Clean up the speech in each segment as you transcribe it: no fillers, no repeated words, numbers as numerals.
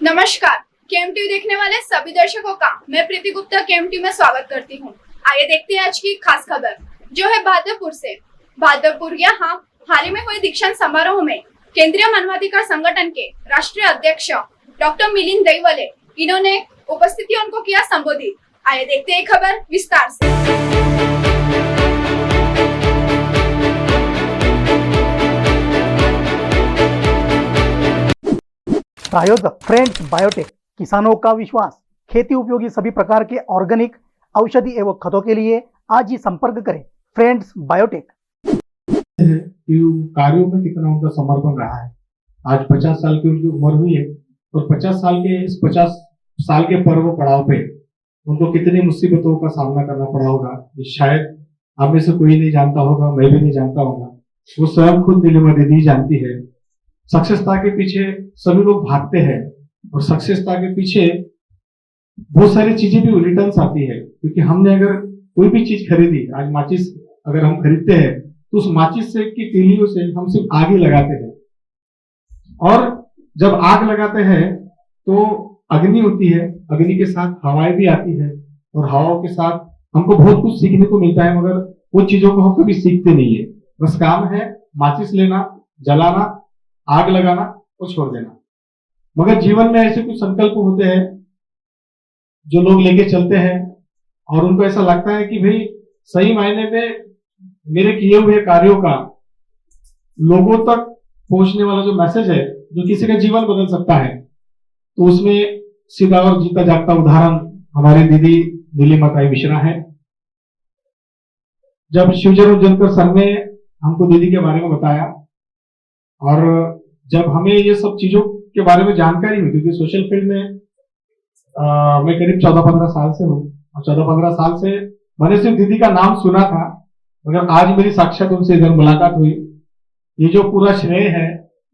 नमस्कार, केएमटीवी देखने वाले सभी दर्शकों का मैं प्रीति गुप्ता केएमटीवी में स्वागत करती हूँ। आइए देखते हैं आज की खास खबर जो है भागलपुर से। भागलपुर यहाँ हाल ही में हुए दीक्षांत समारोह में केंद्रीय मानवाधिकार संगठन के राष्ट्रीय अध्यक्ष डॉक्टर मिलिंद देवले इन्होंने उपस्थितियों को किया संबोधित। आइए देखते हैं खबर विस्तार से। प्रायोजक फ्रेंड्स बायोटेक, किसानों का विश्वास। खेती उपयोगी सभी प्रकार के ऑर्गेनिक औषधि एवं खतों के लिए आज ही संपर्क करें फ्रेंड्स बायोटेक। कार्यों में कितना उनका समर्पण रहा है। आज 50 साल की उनकी उम्र हुई है और 50 साल के इस 50 साल के पर्व पड़ाव पे उनको कितनी मुसीबतों का सामना करना पड़ा होगा, ये शायद आप में से कोई नहीं जानता होगा, मैं भी नहीं जानता होगा। वो स्वयं खुद नीलिमा दीदी जानती है। सक्सेसता के पीछे सभी लोग भागते हैं और सक्सेसता के पीछे बहुत सारी चीजें भी रिटर्न्स आती है, क्योंकि हमने अगर कोई भी चीज खरीदी, आज माचिस अगर हम खरीदते हैं तो उस माचिस से की तीलियों से हम सिर्फ आग ही लगाते हैं, और जब आग लगाते हैं तो अग्नि होती है, अग्नि के साथ हवाएं भी आती है और हवाओं के साथ हमको बहुत कुछ सीखने को मिलता है, मगर वो चीजों को हम कभी सीखते नहीं है। बस काम है माचिस लेना, जलाना, आग लगाना और छोड़ देना। मगर जीवन में ऐसे कुछ संकल्प होते हैं जो लोग लेके चलते हैं और उनको ऐसा लगता है कि भाई सही मायने में मेरे किए हुए कार्यों का लोगों तक पहुंचने वाला जो मैसेज है जो किसी का जीवन बदल सकता है, तो उसमें सीधा और जीता जागता उदाहरण हमारी दीदी नीलिमा मिश्रा है। जब शिवजन उज्जैनकर सर ने हमको दीदी के बारे में बताया और जब हमें ये सब चीजों के बारे में जानकारी हुई, क्योंकि सोशल फील्ड में मैं करीब 14-15 साल से हूँ और 14-15 साल से मैंने सिर्फ दीदी का नाम सुना था, मगर आज मेरी साक्षात उनसे इधर मुलाकात हुई। ये जो पूरा श्रेय है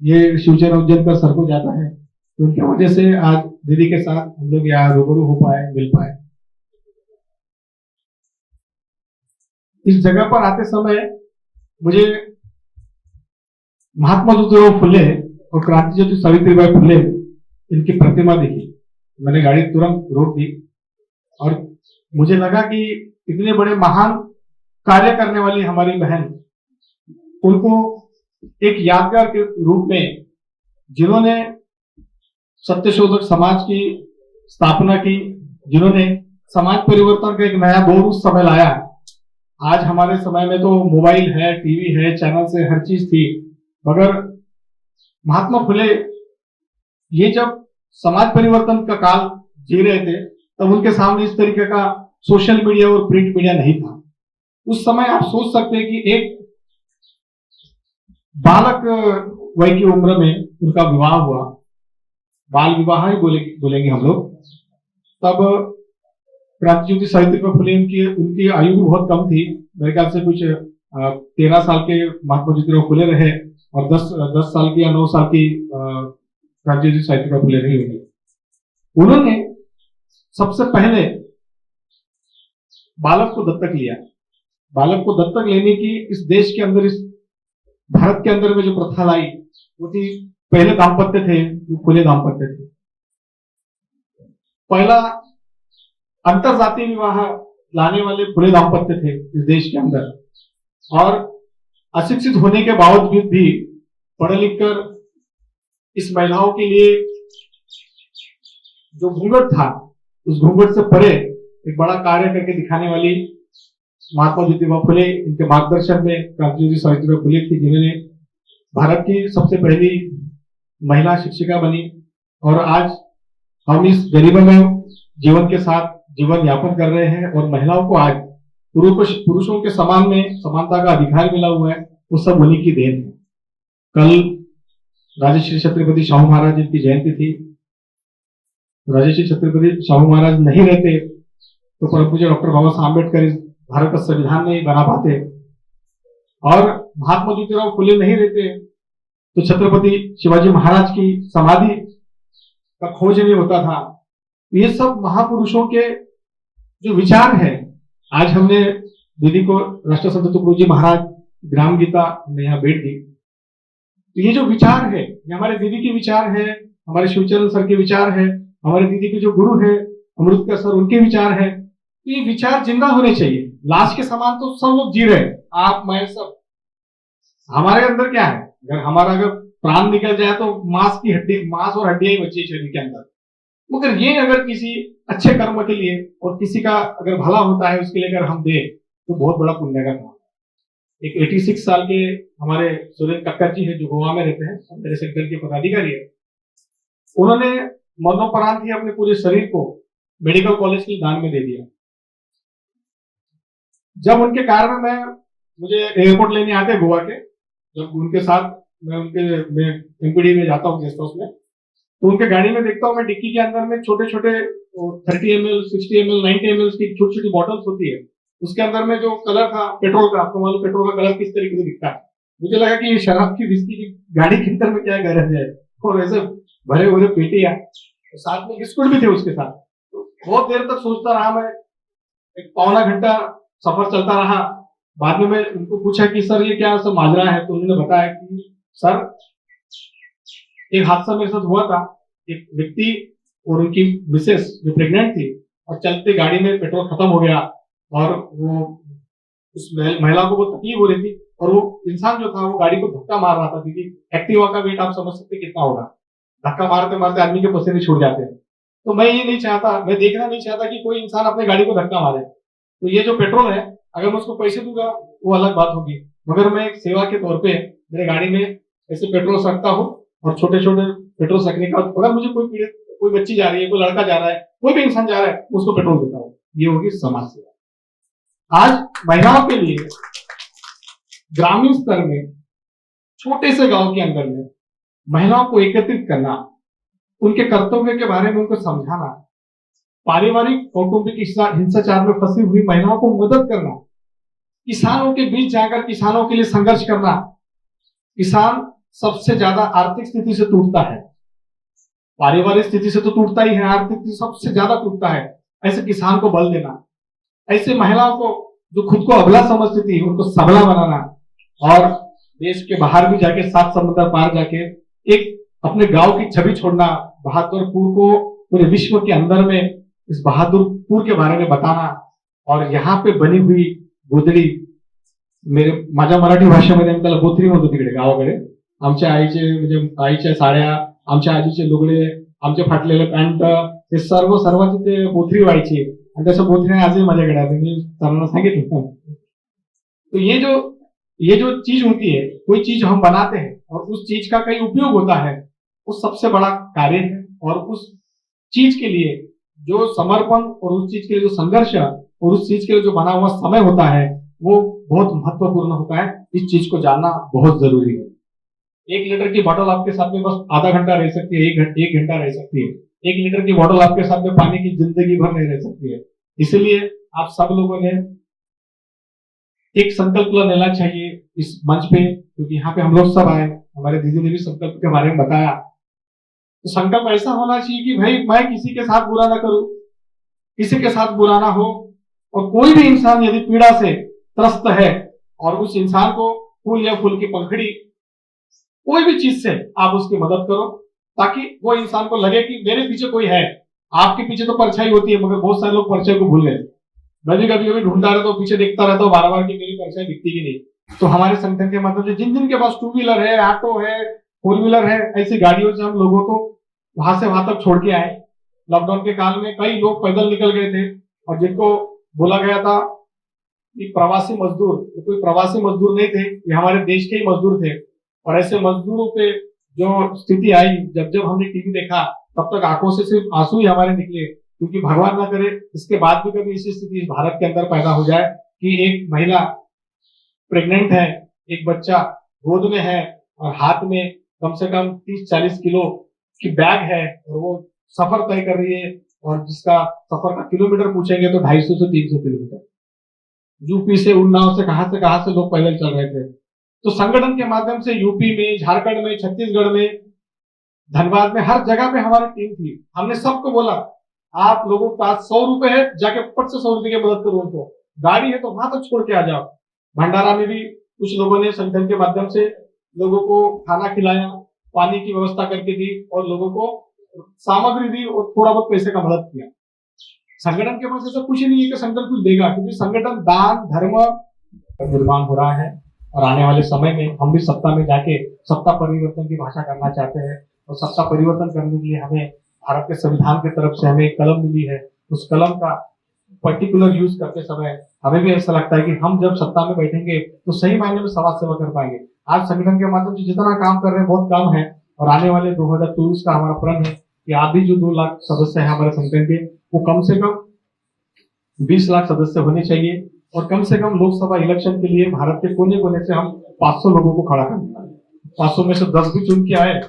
ये शिवचरण उज्जैनकर सर को जाता है, तो उनकी वजह से आज दीदी के साथ हम लोग यहाँ रूबरू हो पाए, मिल पाए। इस जगह पर आते समय मुझे महात्मा ज्योतिराव फुले और क्रांति ज्योति सावित्रीबाई फुले इनकी प्रतिमा दिखी। मैंने गाड़ी तुरंत रोक दी और मुझे लगा कि इतने बड़े महान कार्य करने वाली हमारी बहन, उनको एक यादगार के रूप में, जिन्होंने सत्यशोधक समाज की स्थापना की, जिन्होंने समाज परिवर्तन का एक नया दौर उस समय लाया। आज हमारे समय में तो मोबाइल है, टीवी है, चैनल से हर चीज थी, मगर महात्मा फुले ये जब समाज परिवर्तन का काल जी रहे थे तब उनके सामने इस तरीके का सोशल मीडिया और प्रिंट मीडिया नहीं था। उस समय आप सोच सकते हैं कि एक बालक वय की उम्र में उनका विवाह हुआ, बाल विवाह ही बोलेंगे हम लोग। तब क्रांति ज्योति सावित्रीबाई फुले उनकी आयु भी बहुत कम थी, मेरे ख्याल से कुछ 13 साल के महात्मा ज्योतिराव फुले रहे और 10 साल की या 9 साल की क्रांति ज्योति सावित्रीबाई फुले रही होगी। उन्होंने सबसे पहले बालक को दत्तक लिया। बालक को दत्तक लेने की इस देश के अंदर, इस भारत के अंदर में जो प्रथा लाई वो थी, पहले दाम्पत्य थे, वो खुले दाम्पत्य थे। पहला अंतरजातीय विवाह लाने वाले खुले दाम्पत्य थे इस देश के अंदर, और अशिक्षित होने के बावजूद भी पढ़ लिख कर इस महिलाओं के लिए जो घूंघट था उस घूंघट से परे एक बड़ा कार्य करके दिखाने वाली महात्मा ज्योतिबा फुले, इनके मार्गदर्शन में क्रांति ज्योति सावित्रीबाई फुले थी, जिन्होंने भारत की सबसे पहली महिला शिक्षिका बनी। और आज हम इस गरीबमय जीवन के साथ जीवन यापन कर रहे हैं और महिलाओं को आज पुरुषों के समान में समानता का अधिकार मिला हुआ है, वो सब उन्हीं की देन है। कल राजश्री छत्रपति शाहू महाराज जी की जयंती थी। राजश्री छत्रपति शाहू महाराज नहीं रहते तो परम पूज्य डॉक्टर बाबा साहब अम्बेडकर इस भारत का संविधान नहीं बना पाते, और महात्मा ज्योतिराव फुले नहीं रहते तो छत्रपति शिवाजी महाराज की समाधि का खोज नहीं होता था। ये सब महापुरुषों के जो विचार है, आज हमने दीदी को राष्ट्रसंत तुकडोजी महाराज ग्राम गीता हमने यहाँ भेंट दी। तो ये जो विचार है, ये हमारे दीदी के विचार है, हमारे शिवचरण सर के विचार है, हमारे दीदी के जो गुरु है अमृतकर सर, उनके विचार है। तो ये विचार जिंदा होने चाहिए। लाश के समान तो सब लोग जी रहे हैं, आप मैं सब। हमारे अंदर क्या है, अगर प्राण निकल जाए तो मांस और हड्डियां ही बची है शरीर के अंदर। मगर ये अगर किसी अच्छे कर्म के लिए और किसी का अगर भला होता है उसके लिए अगर हम दे तो बहुत बड़ा पुण्य का काम है। एक 86 साल के हमारे सुरेंद्र कक्कर जी है जो गोवा में रहते हैं, मेरे सेक्टर के पदाधिकारी है। उन्होंने मरणोपरांत ही अपने पूरे शरीर को मेडिकल कॉलेज के दान में दे दिया। जब उनके कार में मुझे एयरपोर्ट लेने आते गोवा के, जब उनके साथ मैं एमपीडी में जाता हूँ गेस्ट हाउस में, तो उनके गाड़ी में देखता हूँ मैं डिक्की के अंदर में छोटे छोटे 30 ml 60 ml 90 ml की छोटी छोटी बॉटल्स होती है। उसके अंदर में जो कलर था पेट्रोल का, आपको मालूम पेट्रोल का कलर किस तरीके से दिखता है। मुझे लगा कि ये शराब की विस्की की गाड़ी के अंदर में क्या गरज है, और ऐसे भरे भरे पेटियां, साथ में बिस्कुट भी थे उसके साथ। तो बहुत देर तक सोचता रहा मैं, एक पौना घंटा सफर चलता रहा। बाद में मैं उनको पूछा कि सर ये क्या सब माजरा है, तो उन्होंने बताया कि सर एक हादसा मेरे साथ हुआ था। एक व्यक्ति और उनकी मिसेस जो प्रेग्नेंट थी, और चलते गाड़ी में पेट्रोल खत्म हो गया, और वो उस महिला को वो तकलीफ हो रही थी, और वो इंसान जो था वो गाड़ी को धक्का मार रहा था, क्योंकि एक्टिवा का वेट आप समझ सकते कितना होगा। धक्का मारते मारते आदमी के पसीने छूट जाते हैं। तो मैं ये नहीं चाहता, मैं देखना नहीं चाहता कि कोई इंसान अपने गाड़ी को धक्का मारे। तो ये जो पेट्रोल है, अगर मैं उसको पैसे दूंगा वो अलग बात होगी, मगर मैं एक सेवा के तौर पे मेरे गाड़ी में ऐसे पेट्रोल रखता हूँ, और छोटे छोटे पेट्रोल रखने का, अगर मुझे कोई बच्ची जा रही है, कोई लड़का जा रहा है, कोई भी इंसान जा रहा है, उसको पेट्रोल देता हूँ। ये होगी समाज सेवा। आज महिलाओं के लिए ग्रामीण स्तर में छोटे से गांव के अंदर में महिलाओं को एकत्रित करना, उनके कर्तव्य के बारे में उनको समझाना, पारिवारिक कौटुंबिक हिंसाचार में फंसी हुई महिलाओं को मदद करना, किसानों के बीच जाकर किसानों के लिए संघर्ष करना। किसान सबसे ज्यादा आर्थिक स्थिति से टूटता है, पारिवारिक स्थिति से तो टूटता ही है, आर्थिक स्थिति सबसे ज्यादा टूटता है। ऐसे किसान को बल देना, ऐसे महिलाओं को जो खुद को अबला समझती थी उनको सबला बनाना, और देश के बाहर भी जाके 7 समुद्र पार जाके एक अपने गांव की छवि छोड़ना, बहादुरपुर को पूरे विश्व के अंदर में इस बहादुरपुर के बारे में बताना। और यहाँ पे बनी हुई गोधडी, माझ्या मराठी भाषेमध्ये त्याला बोथरी म्हणतो तिकडे गावाकडे, आमच्या आईच्या साड्या, आमच्या आजीचे लुगडे, आमचे फाटलेले पॅन्ट, हे सर्वांची ते बोथरी व्हायची, आणि तसं बोथरी आजही माझ्याकडे आहे, मी सर्वांना सांगितलं। तो ये जो चीज होती है, कोई चीज हम बनाते हैं और उस चीज का कहीं उपयोग होता है, वो सबसे बड़ा कार्य है। और उस चीज के लिए जो समर्पण और उस चीज के लिए जो संघर्ष और उस चीज के लिए जो बना हुआ समय होता है, वो बहुत महत्वपूर्ण होता है। इस चीज को जानना बहुत जरूरी है। 1 लीटर की बोतल आपके साथ में बस आधा घंटा रह सकती है, 1 घंटा रह सकती है। 1 लीटर की बोतल आपके साथ में पानी की जिंदगी भर नहीं रह सकती है। इसलिए आप सब लोगों ने एक संकल्प लेना चाहिए इस मंच पे, क्योंकि यहाँ पे हम लोग सब आए, हमारे दीदी ने भी संकल्प के बारे में बताया। तो संकल्प ऐसा होना चाहिए कि भाई मैं किसी के साथ बुरा ना करूं, किसी के साथ बुरा ना हो, और कोई भी इंसान यदि पीड़ा से त्रस्त है और उस इंसान को फूल या फूल की पंखड़ी कोई भी चीज से आप उसकी मदद करो, ताकि वो इंसान को लगे कि मेरे पीछे कोई है। आपके पीछे तो परछाई होती है, मगर बहुत सारे लोग परछाई को भूल गए। मैं भी कभी कभी ढूंढता रहता हूँ, पीछे देखता रहता हूँ बार बार कि मेरी परछाई दिखती कि नहीं। तो हमारे संगठन के माध्यम से जिन जिन के पास 2 व्हीलर है, ऑटो है, 4 व्हीलर है, ऐसी गाड़ियों से हम लोगों को वहां से वहां तक छोड़ के आए। लॉकडाउन के काल में कई लोग पैदल निकल गए थे, और जिनको बोला गया था कि प्रवासी मजदूर, तो कोई प्रवासी मजदूर नहीं थे, ये हमारे देश के ही मजदूर थे। और ऐसे मजदूरों पे जो स्थिति आई, जब हमने टीवी देखा, तब तक आंखों से सिर्फ आंसू ही हमारे निकले, क्योंकि भगवान ना करे इसके बाद भी कभी ऐसी स्थिति भारत के अंदर पैदा हो जाए कि एक महिला प्रेग्नेंट है, एक बच्चा गोद में है, और हाथ में कम से कम 30-40 किलो की बैग है, और वो सफर तय कर रही है, और जिसका सफर का किलोमीटर पूछेंगे तो 250 से 300 किलोमीटर। यूपी से, उन्नाव से, कहां से लोग पैदल चल रहे थे। तो संगठन के माध्यम से यूपी में, झारखंड में, छत्तीसगढ़ में, धनबाद में, हर जगह पे हमारी टीम थी। हमने सबको बोला आप लोगों के पास 100 रुपए है, जाके फट से 100 रुपए की मदद करो उनको, गाड़ी है तो वहां तक छोड़ के आ जाओ। भंडारा में भी कुछ लोगों ने संगठन के माध्यम से लोगों को खाना खिलाया, पानी की व्यवस्था करके दी और लोगों को सामग्री दी और थोड़ा बहुत पैसे का मदद किया। संगठन के पास ऐसा कुछ नहीं है कि संगठन कुछ देगा, क्योंकि संगठन दान धर्म निर्माण हो रहा है और आने वाले समय में हम भी सत्ता में जाके सत्ता परिवर्तन की भाषा करना चाहते हैं। और सत्ता परिवर्तन करने के लिए हमें भारत के संविधान की तरफ से हमें एक कलम मिली है, उस कलम का पर्टिकुलर यूज करते समय हमें भी ऐसा लगता है कि हम जब सत्ता में बैठेंगे तो सही मायने में समाज सेवा कर पाएंगे। आज संगठन के माध्यम से जितना काम कर रहे हैं बहुत कम है, और आने वाले 2024 का हमारा प्रण है कि आप भी जो 2 लाख सदस्य हैं हमारे संगठन के, वो कम से कम 20 लाख सदस्य होने चाहिए। और कम से कम लोकसभा इलेक्शन के लिए भारत के कोने कोने से हम 500 लोगों को खड़ा करने वाले। 500 में से 10 भी चुन के आए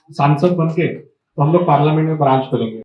सांसद बन के, तो हम लोग पार्लियामेंट में ब्रांच खोलेंगे।